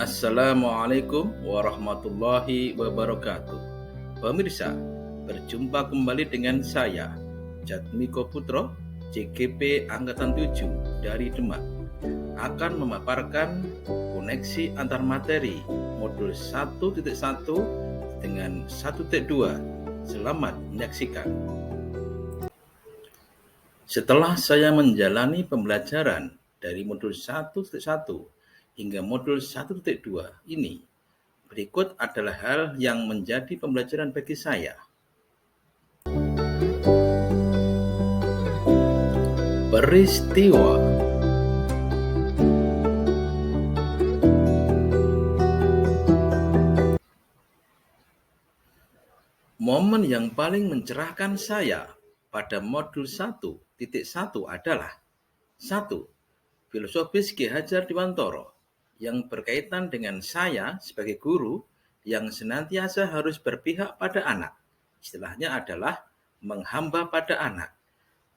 Assalamualaikum warahmatullahi wabarakatuh. Pemirsa, berjumpa kembali dengan saya, Jatmiko Putro, JGP Angkatan 7 dari Demak, akan memaparkan koneksi antar materi modul 1.1 dengan 1.2. Selamat menyaksikan. Setelah saya menjalani pembelajaran dari modul 1.1 hingga modul 1.2 ini, berikut adalah hal yang menjadi pembelajaran bagi saya. Peristiwa. Momen yang paling mencerahkan saya pada modul 1.1 adalah 1. Filosofis Ki Hajar Dewantara yang berkaitan dengan saya sebagai guru yang senantiasa harus berpihak pada anak. Istilahnya adalah menghamba pada anak,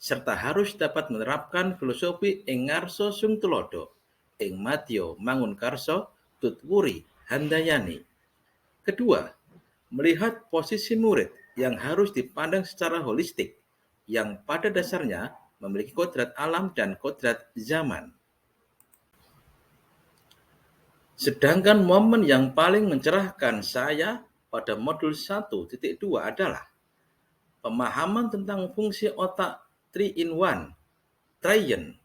serta harus dapat menerapkan filosofi ing ngarsa sung tulodo, ing madya mangunkarsa tutwuri handayani. Kedua, melihat posisi murid yang harus dipandang secara holistik, yang pada dasarnya memiliki kodrat alam dan kodrat zaman. Sedangkan momen yang paling mencerahkan saya pada modul 1.2 adalah pemahaman tentang fungsi otak 3-in-1, Trian.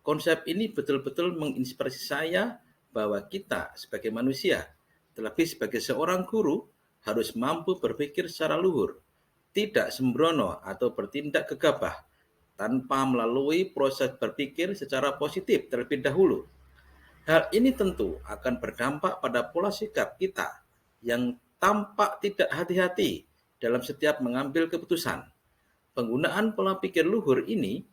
Konsep ini betul-betul menginspirasi saya bahwa kita sebagai manusia, terlebih sebagai seorang guru, harus mampu berpikir secara luhur, tidak sembrono atau bertindak gegabah, tanpa melalui proses berpikir secara positif terlebih dahulu. Hal ini tentu akan berdampak pada pola sikap kita yang tampak tidak hati-hati dalam setiap mengambil keputusan. Penggunaan pola pikir luhur ini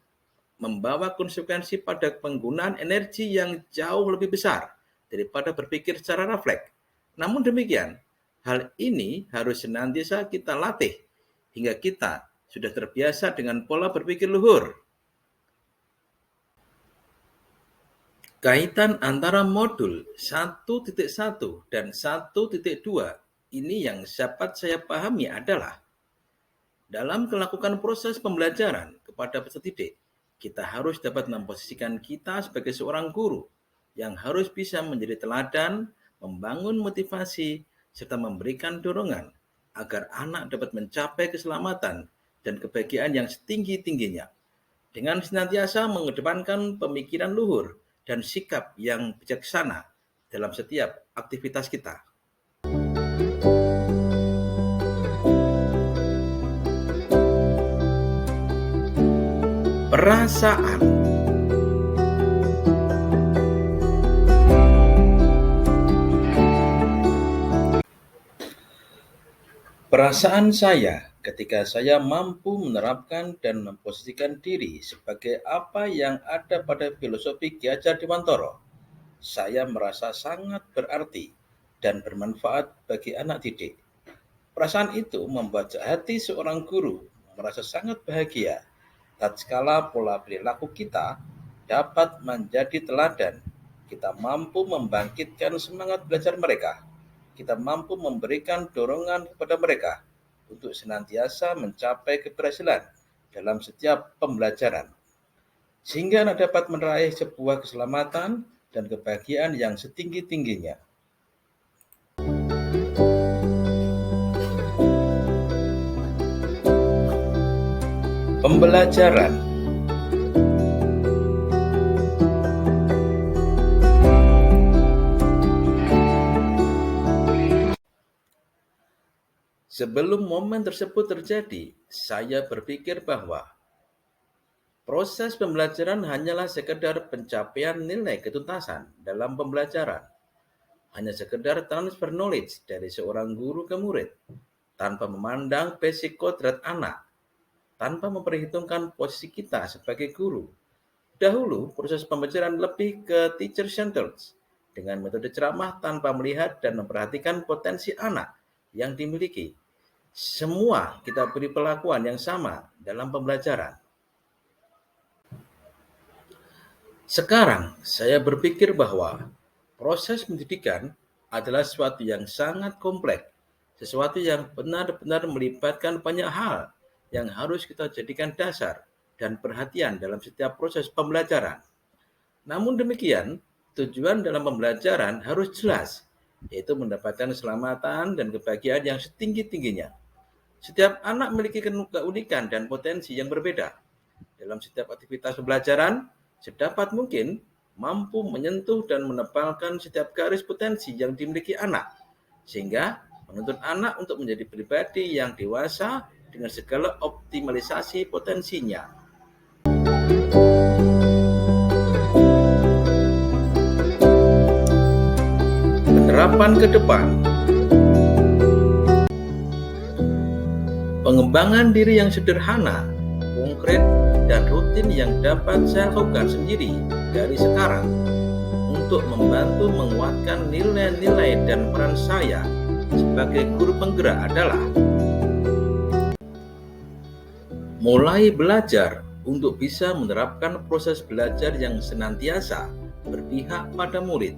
membawa konsekuensi pada penggunaan energi yang jauh lebih besar daripada berpikir secara refleks. Namun demikian, hal ini harus senantiasa kita latih hingga kita sudah terbiasa dengan pola berpikir luhur. Kaitan antara modul 1.1 dan 1.2 ini yang dapat saya pahami adalah dalam melakukan proses pembelajaran kepada peserta didik, kita harus dapat memposisikan kita sebagai seorang guru yang harus bisa menjadi teladan, membangun motivasi, serta memberikan dorongan agar anak dapat mencapai keselamatan dan kebahagiaan yang setinggi-tingginya dengan senantiasa mengedepankan pemikiran luhur dan sikap yang bijaksana dalam setiap aktivitas kita. Perasaan. Perasaan saya ketika saya mampu menerapkan dan memposisikan diri sebagai apa yang ada pada filosofi Ki Hajar Dewantara, saya merasa sangat berarti dan bermanfaat bagi anak didik. Perasaan itu membuat hati seorang guru merasa sangat bahagia tatkala pola perilaku kita dapat menjadi teladan. Kita mampu membangkitkan semangat belajar mereka. Kita mampu memberikan dorongan kepada mereka untuk senantiasa mencapai keberhasilan dalam setiap pembelajaran, sehingga anak dapat meraih sebuah keselamatan dan kebahagiaan yang setinggi-tingginya. Pembelajaran. Sebelum momen tersebut terjadi, saya berpikir bahwa proses pembelajaran hanyalah sekedar pencapaian nilai ketuntasan dalam pembelajaran. Hanya sekedar transfer knowledge dari seorang guru ke murid, tanpa memandang basic kodrat anak, tanpa memperhitungkan posisi kita sebagai guru. Dahulu, proses pembelajaran lebih ke teacher-centered, dengan metode ceramah tanpa melihat dan memperhatikan potensi anak yang dimiliki. Semua kita beri perlakuan yang sama dalam pembelajaran. Sekarang, saya berpikir bahwa proses pendidikan adalah sesuatu yang sangat kompleks, sesuatu yang benar-benar melibatkan banyak hal yang harus kita jadikan dasar dan perhatian dalam setiap proses pembelajaran. Namun demikian, tujuan dalam pembelajaran harus jelas, yaitu mendapatkan keselamatan dan kebahagiaan yang setinggi-tingginya. Setiap anak memiliki keunikan dan potensi yang berbeda. Dalam setiap aktivitas pembelajaran, sedapat mungkin mampu menyentuh dan menebalkan setiap garis potensi yang dimiliki anak, sehingga menuntun anak untuk menjadi pribadi yang dewasa dengan segala optimalisasi potensinya. Penerapan ke depan. Pengembangan diri yang sederhana, konkret, dan rutin yang dapat saya lakukan sendiri dari sekarang untuk membantu menguatkan nilai-nilai dan peran saya sebagai guru penggerak adalah mulai belajar untuk bisa menerapkan proses belajar yang senantiasa berpihak pada murid.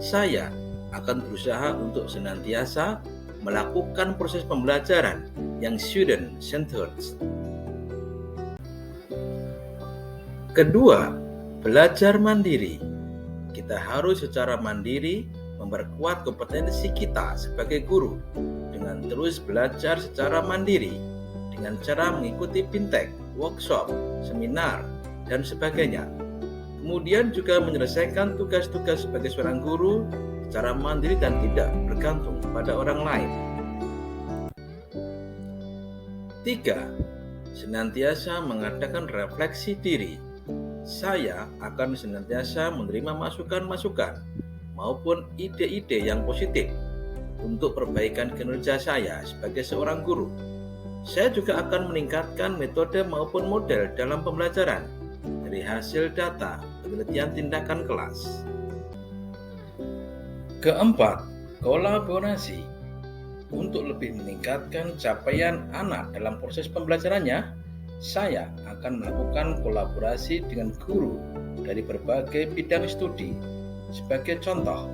Saya akan berusaha untuk senantiasa melakukan proses pembelajaran yang student-centered. Kedua, belajar mandiri. Kita harus secara mandiri memperkuat kompetensi kita sebagai guru dengan terus belajar secara mandiri dengan cara mengikuti pintek, workshop, seminar, dan sebagainya. Kemudian juga menyelesaikan tugas-tugas sebagai seorang guru secara mandiri dan tidak bergantung pada orang lain. 3. Senantiasa mengadakan refleksi diri. Saya akan senantiasa menerima masukan-masukan maupun ide-ide yang positif untuk perbaikan kinerja saya sebagai seorang guru. Saya juga akan meningkatkan metode maupun model dalam pembelajaran dari hasil data penelitian tindakan kelas. Keempat, kolaborasi. Untuk lebih meningkatkan capaian anak dalam proses pembelajarannya, saya akan melakukan kolaborasi dengan guru dari berbagai bidang studi. Sebagai contoh,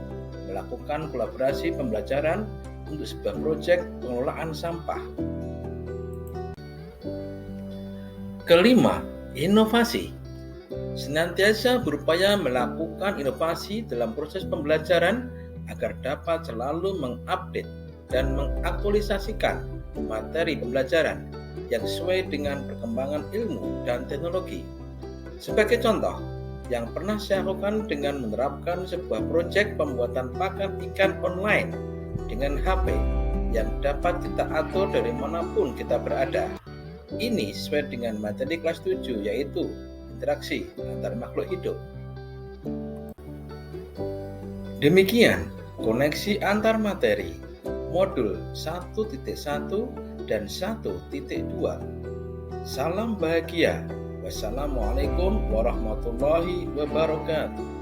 melakukan kolaborasi pembelajaran untuk sebuah proyek pengelolaan sampah. Kelima, inovasi. Senantiasa berupaya melakukan inovasi dalam proses pembelajaran agar dapat selalu mengupdate dan mengaktualisasikan materi pembelajaran yang sesuai dengan perkembangan ilmu dan teknologi. Sebagai contoh, yang pernah saya lakukan dengan menerapkan sebuah proyek pembuatan pakan ikan online dengan HP yang dapat kita atur dari manapun kita berada. Ini sesuai dengan materi kelas 7, yaitu interaksi antar makhluk hidup. Demikian koneksi antar materi modul 1.1 dan 1.2. Salam bahagia. Wassalamualaikum warahmatullahi wabarakatuh.